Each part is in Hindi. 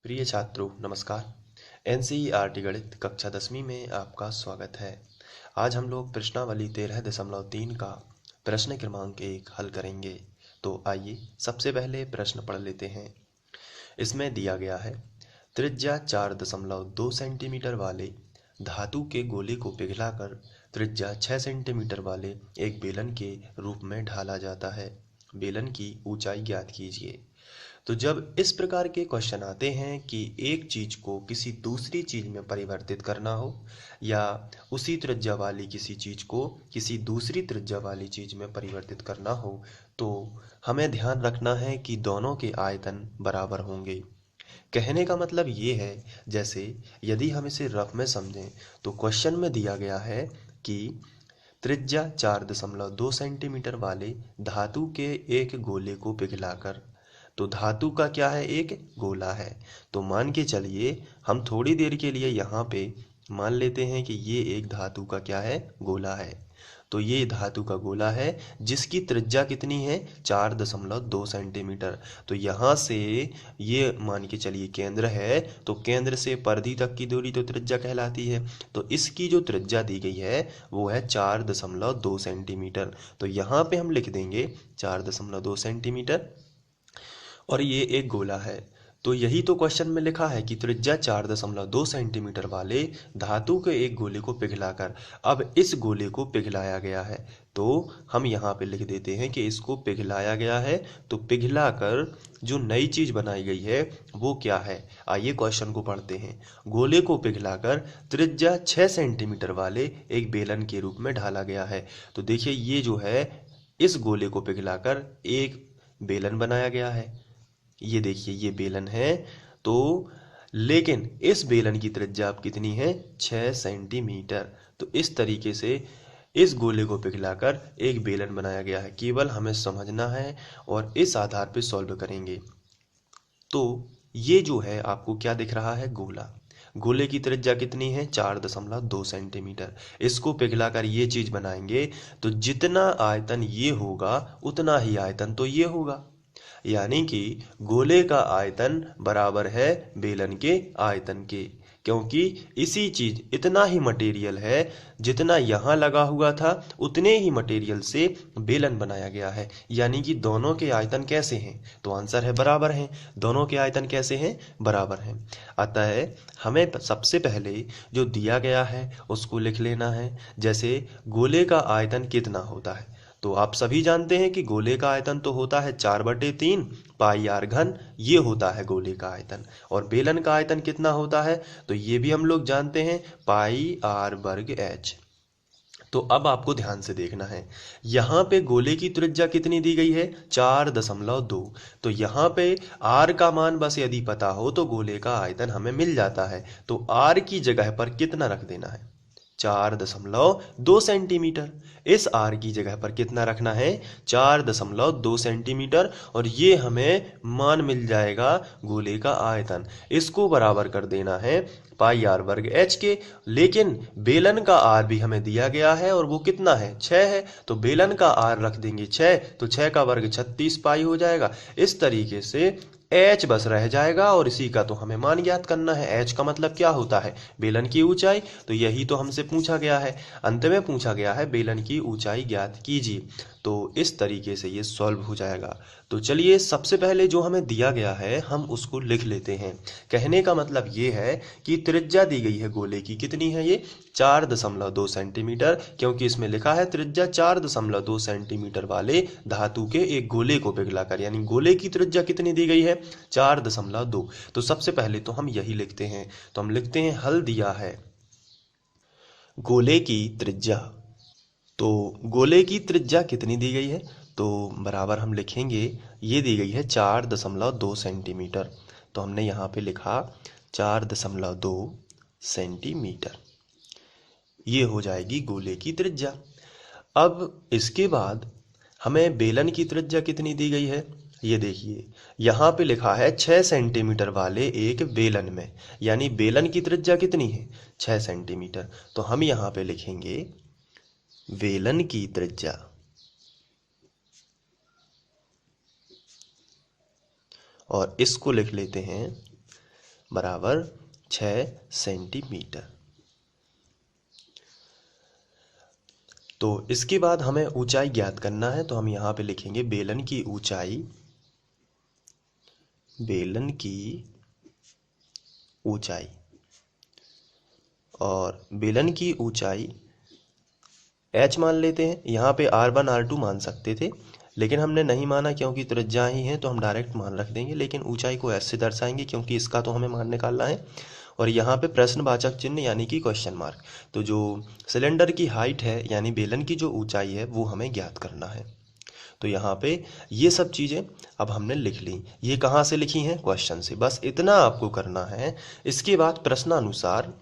प्रिय छात्रों नमस्कार। एनसीईआरटी गणित कक्षा 10वीं में आपका स्वागत है। आज हम लोग प्रश्नावली 13.3 का प्रश्न क्रमांक 1 हल करेंगे। तो आइए सबसे पहले प्रश्न पढ़ लेते हैं। इसमें दिया गया है त्रिज्या 4.2 सेंटीमीटर वाले धातु के गोले को पिघलाकर त्रिज्या 6 सेंटीमीटर वाले एक बेलन के रूप में ढाला जाता है। बेलन की ऊंचाई ज्ञात कीजिए। तो जब इस प्रकार के क्वेश्चन आते हैं कि एक चीज को किसी दूसरी चीज में परिवर्तित करना हो या उसी त्रिज्या वाली किसी चीज को किसी दूसरी त्रिज्या वाली चीज में परिवर्तित करना हो, तो हमें ध्यान रखना है कि दोनों के आयतन बराबर होंगे। कहने का मतलब ये है, जैसे यदि हम इसे रफ में समझें तो क्वेश्चन में दिया गया है कि त्रिज्या 4.2 सेंटीमीटर वाले धातु के एक गोले को पिघलाकर, तो धातु का क्या है, एक गोला है। तो मान के चलिए हम थोड़ी देर के लिए यहाँ पे मान लेते हैं कि ये एक धातु का क्या है, गोला है। तो ये धातु का गोला है जिसकी त्रिज्या कितनी है, 4.2 सेंटीमीटर। तो यहाँ से ये मान के चलिए केंद्र है, तो केंद्र से परिधि तक की दूरी तो त्रिज्या कहलाती है। तो इसकी जो त्रिज्या दी गई है वो है 4.2 सेंटीमीटर। तो यहाँ पे हम लिख देंगे 4.2 सेंटीमीटर और ये एक गोला है। तो यही तो क्वेश्चन में लिखा है कि त्रिज्या 4.2 सेंटीमीटर वाले धातु के एक गोले को पिघलाकर, अब इस गोले को पिघलाया गया है। तो हम यहाँ पे लिख देते हैं कि इसको पिघलाया गया है। तो पिघलाकर जो नई चीज बनाई गई है वो क्या है, आइए क्वेश्चन को पढ़ते हैं। गोले को पिघलाकर त्रिज्या 6 सेंटीमीटर वाले एक बेलन के रूप में ढाला गया है। तो देखिए ये जो है, इस गोले को पिघलाकर एक बेलन बनाया गया है। ये देखिए ये बेलन है। तो लेकिन इस बेलन की त्रिज्या अब कितनी है, 6 सेंटीमीटर। तो इस तरीके से इस गोले को पिघलाकर एक बेलन बनाया गया है। केवल हमें समझना है और इस आधार पे सॉल्व करेंगे। तो ये जो है आपको क्या दिख रहा है, गोला। गोले की त्रिज्या कितनी है, 4.2 सेंटीमीटर। इसको पिघलाकर ये चीज बनाएंगे तो जितना आयतन ये होगा उतना ही आयतन तो ये होगा। यानी कि गोले का आयतन बराबर है बेलन के आयतन के, क्योंकि इसी चीज इतना ही मटेरियल है जितना यहाँ लगा हुआ था उतने ही मटेरियल से बेलन बनाया गया है। यानी कि दोनों के आयतन कैसे हैं, तो आंसर है बराबर हैं। दोनों के आयतन कैसे हैं, बराबर हैं। अतः हमें सबसे पहले जो दिया गया है उसको लिख लेना है। जैसे गोले का आयतन कितना होता है, तो आप सभी जानते हैं कि गोले का आयतन तो होता है 4/3 पाई आर घन, ये होता है गोले का आयतन। और बेलन का आयतन कितना होता है, तो ये भी हम लोग जानते हैं, पाई आर वर्ग एच। तो अब आपको ध्यान से देखना है, यहाँ पे गोले की त्रिज्या कितनी दी गई है, 4.2। तो यहाँ पे आर का मान बस यदि पता हो तो गोले का आयतन हमें मिल जाता है। तो आर की जगह पर कितना रख देना है, 4.2 सेंटीमीटर। इस आर की जगह पर कितना रखना है, 4.2 सेंटीमीटर। और ये हमें मान मिल जाएगा गोले का आयतन। इसको बराबर कर देना है पाई आर वर्ग एच के। लेकिन बेलन का आर भी हमें दिया गया है और वो कितना है, 6 है। तो बेलन का आर रख देंगे 6, तो 6 का वर्ग 36 पाई हो जाएगा। इस तरीके से एच बस रह जाएगा और इसी का तो हमें मान ज्ञात करना है। एच का मतलब क्या होता है, बेलन की ऊंचाई। तो यही तो हमसे पूछा गया है, अंत में पूछा गया है बेलन की ऊंचाई ज्ञात कीजिए। तो इस तरीके से ये सॉल्व हो जाएगा। तो चलिए सबसे पहले जो हमें दिया गया है हम उसको लिख लेते हैं। कहने का मतलब ये है कि त्रिज्या दी गई है गोले की, कितनी है ये, 4.2 सेंटीमीटर। क्योंकि इसमें लिखा है त्रिज्या 4.2 सेंटीमीटर वाले धातु के एक गोले को पिघलाकर, यानी गोले की त्रिज्या कितनी दी गई है, 4.2। तो सबसे पहले तो हम यही लिखते हैं। तो हम लिखते हैं हल दिया है गोले की त्रिज्या। तो गोले की त्रिज्या कितनी दी गई है, तो बराबर हम लिखेंगे, ये दी गई है 4.2 सेंटीमीटर। तो हमने यहाँ पे लिखा 4.2 सेंटीमीटर, ये हो जाएगी गोले की त्रिज्या। अब इसके बाद हमें बेलन की त्रिज्या कितनी दी गई है, ये देखिए यहाँ पे लिखा है 6 सेंटीमीटर वाले एक बेलन में, यानी बेलन की त्रिज्या कितनी है, 6 सेंटीमीटर। तो हम यहाँ पे लिखेंगे बेलन की त्रिज्या, और इसको लिख लेते हैं बराबर 6 सेंटीमीटर। तो इसके बाद हमें ऊंचाई ज्ञात करना है, तो हम यहाँ पे लिखेंगे बेलन की ऊंचाई, बेलन की ऊंचाई, और बेलन की ऊंचाई h मान लेते हैं। यहाँ पे R1 R2 मान सकते थे, लेकिन हमने नहीं माना क्योंकि त्रिज्या ही है, तो हम डायरेक्ट मान रख देंगे, लेकिन ऊंचाई को s से दर्शाएंगे क्योंकि इसका तो हमें मान निकालना है। और यहाँ पे प्रश्नवाचक चिन्ह यानी कि क्वेश्चन मार्क, तो जो सिलेंडर की हाइट है यानी बेलन की जो ऊंचाई है वो हमें ज्ञात करना है। तो यहाँ पे ये सब चीज़ें अब हमने लिख ली। ये कहाँ से लिखी हैं? क्वेश्चन से। बस इतना आपको करना है। इसके बाद प्रश्नानुसार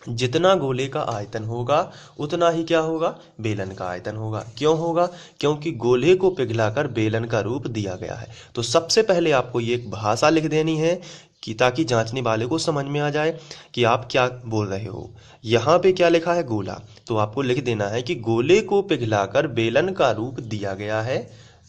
जितना गोले का आयतन होगा उतना ही क्या होगा? बेलन का आयतन होगा। क्यों होगा? क्योंकि गोले को पिघलाकर बेलन का रूप दिया गया है। तो सबसे पहले आपको ये एक भाषा लिख देनी है कि ताकि जांचने वाले को समझ में आ जाए कि आप क्या बोल रहे हो। यहाँ पे क्या लिखा है? गोला। तो आपको लिख देना है कि गोले को पिघलाकर बेलन का रूप दिया गया है।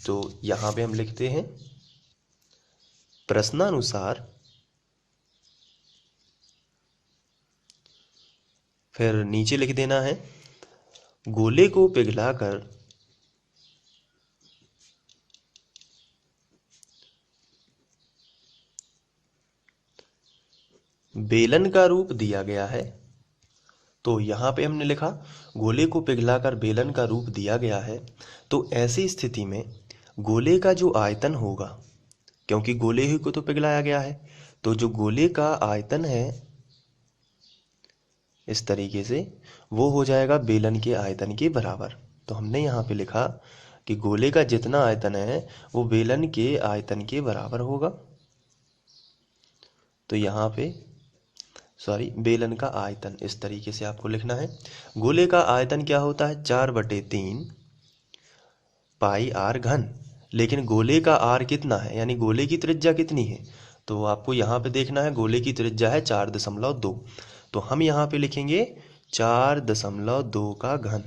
तो यहाँ पे हम लिखते हैं प्रश्नानुसार, फिर नीचे लिख देना है गोले को पिघलाकर बेलन का रूप दिया गया है। तो यहाँ पे हमने लिखा गोले को पिघलाकर बेलन का रूप दिया गया है। तो ऐसी स्थिति में गोले का जो आयतन होगा, क्योंकि गोले ही को तो पिघलाया गया है, तो जो गोले का आयतन है इस तरीके से वो हो जाएगा बेलन के आयतन के बराबर। तो हमने यहाँ पे लिखा कि गोले का जितना आयतन है वो बेलन के आयतन के बराबर होगा। तो यहाँ पे बेलन का आयतन इस तरीके से आपको लिखना है। गोले का आयतन क्या होता है? 4/3 पाई आर घन। लेकिन गोले का आर कितना है, यानी गोले की त्रिज्या कितनी है? तो आपको यहाँ पे देखना है गोले की त्रिज्या है 4.2। तो हम यहाँ पे लिखेंगे 4.2 का घन।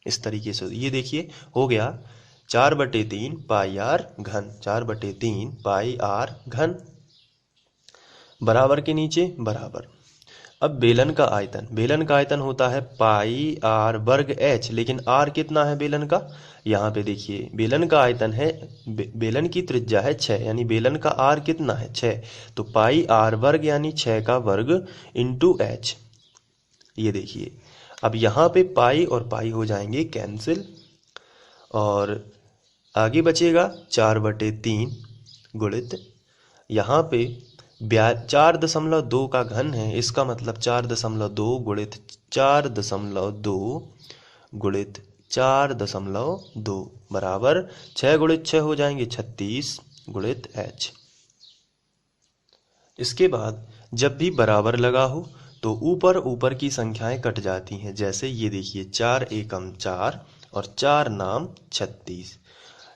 इस तरीके से ये देखिए हो गया 4/3 पाई आर घन, 4/3 पाई आर घन, बराबर के नीचे बराबर। अब बेलन का आयतन होता है पाई आर वर्ग एच, लेकिन आर कितना है बेलन का? यहाँ पे देखिए बेलन का आयतन है, बेलन की त्रिज्या है 6, यानी बेलन का आर कितना है? 6। तो पाई आर वर्ग यानी 6 का वर्ग इंटू एच। ये देखिए अब यहाँ पे पाई और पाई हो जाएंगे कैंसिल, और आगे बचेगा 4/3 गुणित यहाँ पे 4.2 का घन है, इसका मतलब 4.2 गुणित 4.2 गुणित 4.2 बराबर 6 गुणित 6 हो जाएंगे 36 गुणित h। इसके बाद जब भी बराबर लगा हो तो ऊपर ऊपर की संख्याएं कट जाती हैं। जैसे ये देखिए 4 एकम 4 और 4 नाम 36।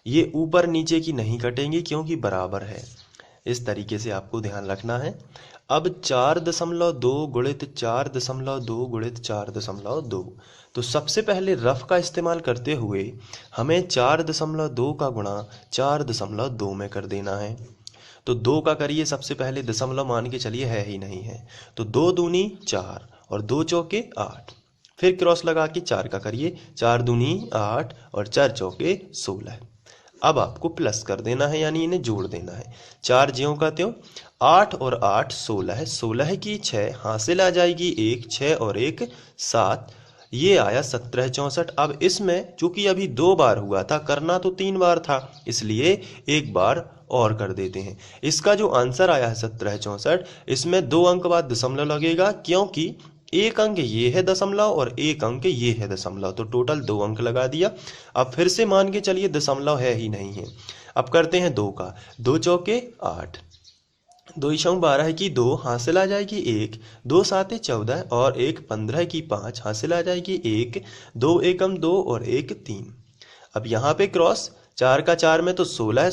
ये ऊपर नीचे की नहीं कटेंगी क्योंकि बराबर है। इस तरीके से आपको ध्यान रखना है। अब 4.2 गुणित 4.2 गुणित 4.2, तो सबसे पहले रफ का इस्तेमाल करते हुए हमें 4.2 का गुणा 4.2 में कर देना है। तो 2 का करिए, सबसे पहले दशमलव मान के चलिए, है ही नहीं है, तो 2 दूनी 4 और 2 चौके 8। फिर क्रॉस लगा के 4 का करिए, 4 दूनी 8 और 4 चौके 16। अब आपको प्लस कर देना है, यानी इन्हें जोड़ देना है। 4 ज्यों का त्यों, 8 और 8 16 है, 16 की 6 हासिल आ जाएगी 1, 6 और 1 7, ये आया 17 64। अब इसमें चूंकि अभी 2 बार हुआ था, करना तो 3 बार था, इसलिए एक बार और कर देते हैं। इसका जो आंसर आया है 17 64, इसमें 2 अंक बाद दशमलव लगेगा, क्योंकि एक अंक ये है दशमलव और एक अंक ये है दशमलव, तो टोटल 2 अंक लगा दिया। अब फिर से मान के चलिए दशमलव है ही नहीं है। अब करते हैं 2 का, 2 चौके 8, 2 × 12 की 2 हासिल आ जाएगी 1, 2 7 14 और 1 15 की 5 हासिल आ जाएगी 1, 2 एकम 2 और 1 3। अब यहाँ पे क्रॉस, 4 का 4 में तो 16 है,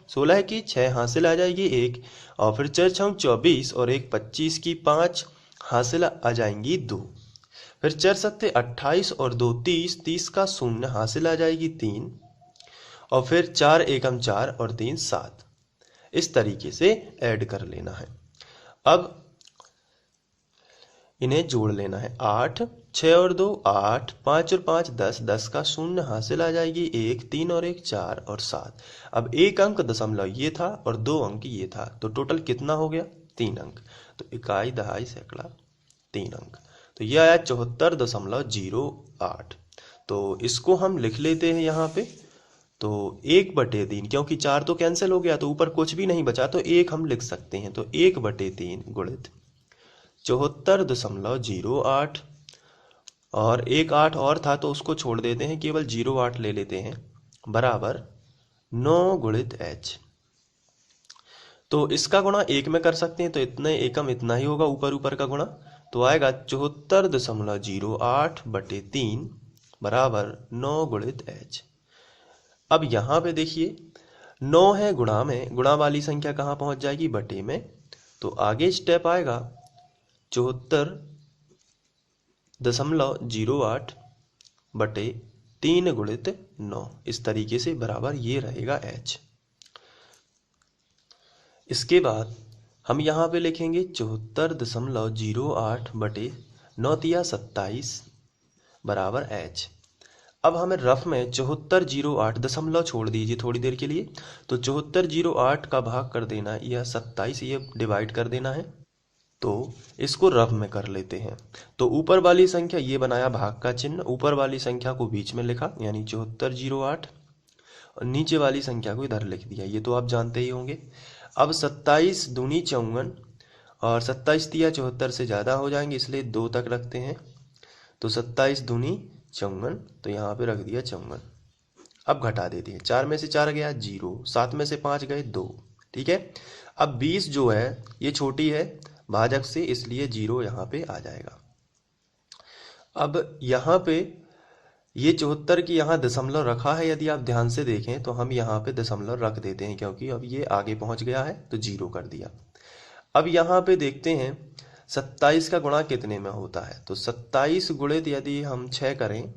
16 की 6 हासिल आ जाएगी 1, और फिर 4 6 24 और 1 25 की 5 हासिल आ जाएंगी 2। फिर 4 7 28 और 2 30, 30 का 0 हासिल आ जाएगी 3, और फिर 4 एकम 4 और 3 7। इस तरीके से ऐड कर लेना है। अब इन्हें जोड़ लेना है। 8, 6 और 2 8, 5 और 5 10, 10 का शून्य हासिल आ जाएगी 1, 3 और 1 4 और 7। अब एक अंक दशमलव ये था और 2 अंक ये था, तो टोटल कितना हो गया? 3 अंक। तो इकाई दहाई सैकड़ा 3 अंक, तो ये आया 74.08। तो इसको हम लिख लेते हैं यहाँ पे। तो 1/3, क्योंकि 4 तो कैंसिल हो गया तो ऊपर कुछ भी नहीं बचा, तो 1 हम लिख सकते हैं। तो 1/3 गुणित 74.08, और एक 8 और था तो उसको छोड़ देते हैं, केवल 0.8 ले लेते हैं, बराबर 9 गुणित h। तो इसका गुणा 1 में कर सकते हैं, तो इतने एकम इतना ही होगा, ऊपर ऊपर का गुणा। तो आएगा 74.08/3 बराबर 9 गुणित h। अब यहाँ पे देखिए 9 है गुणा में, गुणा वाली संख्या कहाँ पहुंच जाएगी? बटे में। तो आगे स्टेप आएगा 74.08/3 गुणित 9, इस तरीके से, बराबर ये रहेगा h। इसके बाद हम यहाँ पे लिखेंगे 74.08/9 तिया 27 बराबर h। अब हमें रफ में 7408 दशमलव छोड़ दीजिए थोड़ी देर के लिए, तो 7408 का भाग कर देना, या 27 ये डिवाइड कर देना है। तो इसको रफ में कर लेते हैं। तो ऊपर वाली संख्या ये बनाया भाग का चिन्ह, ऊपर वाली संख्या को बीच में लिखा यानी 7408, और नीचे वाली संख्या को इधर लिख दिया, ये तो आप जानते ही होंगे। अब 27 दूनी 54, और 27 तिया 74 से ज़्यादा हो जाएंगे, इसलिए 2 तक रखते हैं। तो 27 दूनी 54, तो यहाँ पे रख दिया 54। अब घटा देते हैं, 4 में से 4 गया 0, 7 में से 5 गए 2, ठीक है। अब 20 जो है ये छोटी है भाजक से, इसलिए 0 यहाँ पे आ जाएगा। अब यहाँ पे ये 74 की यहाँ दशमलव रखा है, यदि आप ध्यान से देखें तो हम यहाँ पे दशमलव रख देते हैं, क्योंकि अब ये आगे पहुँच गया है तो 0 कर दिया। अब यहाँ पे देखते हैं 27 का गुणा कितने में होता है, तो 27 गुणित यदि हम 6 करें,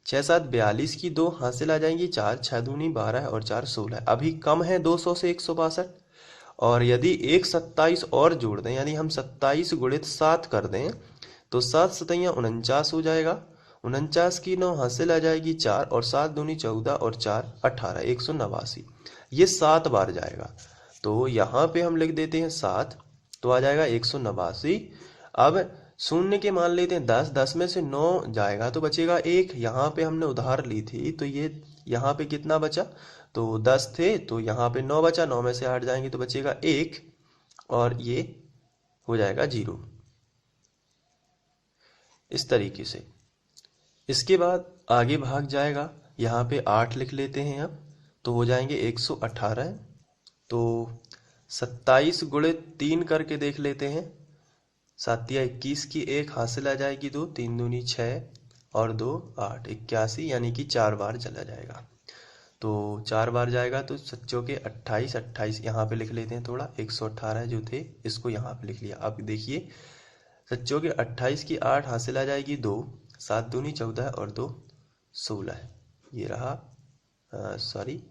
6 7 42 की 2 हासिल आ जाएंगी 4, 6 दूनी 12 और 4 16। अभी कम है 200 से 162, और यदि एक 27 और जोड़ दें, यानी हम 27 गुणित 7 कर दें, तो 7 सतैया 49 हो जाएगा। 49 की 9 हासिल आ जाएगी 4, और 7 दूनी 14 और 4 18, 189। ये 7 बार जाएगा, तो यहाँ पे हम लिख देते हैं 7, तो आ जाएगा 189। अब शून्य के मान लेते हैं 10, 10 में से 9 जाएगा तो बचेगा 1। यहाँ पे हमने उधार ली थी, तो ये यहाँ पे कितना बचा? तो 10 थे, तो यहाँ पे 9 बचा, 9 में से 8 जाएंगे तो बचेगा 1, और ये हो जाएगा 0, इस तरीके से। इसके बाद आगे भाग जाएगा, यहाँ पे 8 लिख लेते हैं अब, तो हो जाएंगे 118। तो 27 गुणित 3 करके देख लेते हैं, 7 या 21 की 1 हासिल आ जाएगी 2, 3 दूनी 6 और 2 8, 81, यानी कि 4 बार चला जाएगा। तो 4 बार जाएगा तो सच्चों के 28, 28 यहाँ पे लिख लेते हैं थोड़ा, 118 जो थे इसको यहाँ पे लिख लिया। अब देखिए सच्चों के 28 की 8 हासिल आ जाएगी 2, 7 दूनी 14 और 2 16, ये रहा, सॉरी,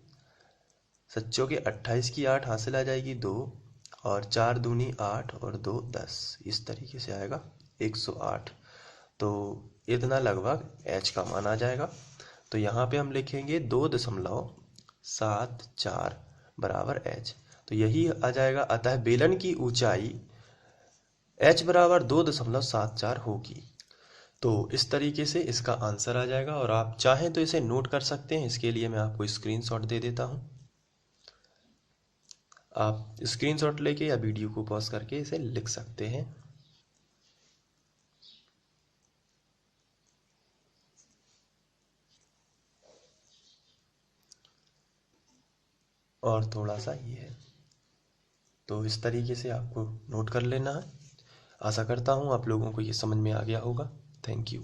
सच्चों के 28 की 8 हासिल आ जाएगी 2, और 4 दूनी 8 और 2 10, इस तरीके से आएगा 108। तो इतना लगभग h का मान आ जाएगा। तो यहाँ पे हम लिखेंगे 2.74 बराबर h, तो यही आ जाएगा। अतः बेलन की ऊंचाई h बराबर 2.74 होगी। तो इस तरीके से इसका आंसर आ जाएगा, और आप चाहें तो इसे नोट कर सकते हैं। इसके लिए मैं आपको स्क्रीनशॉट दे देता हूँ, आप स्क्रीनशॉट लेके या वीडियो को पॉज करके इसे लिख सकते हैं। और थोड़ा सा ये है, तो इस तरीके से आपको नोट कर लेना है। आशा करता हूँ आप लोगों को ये समझ में आ गया होगा। Thank you.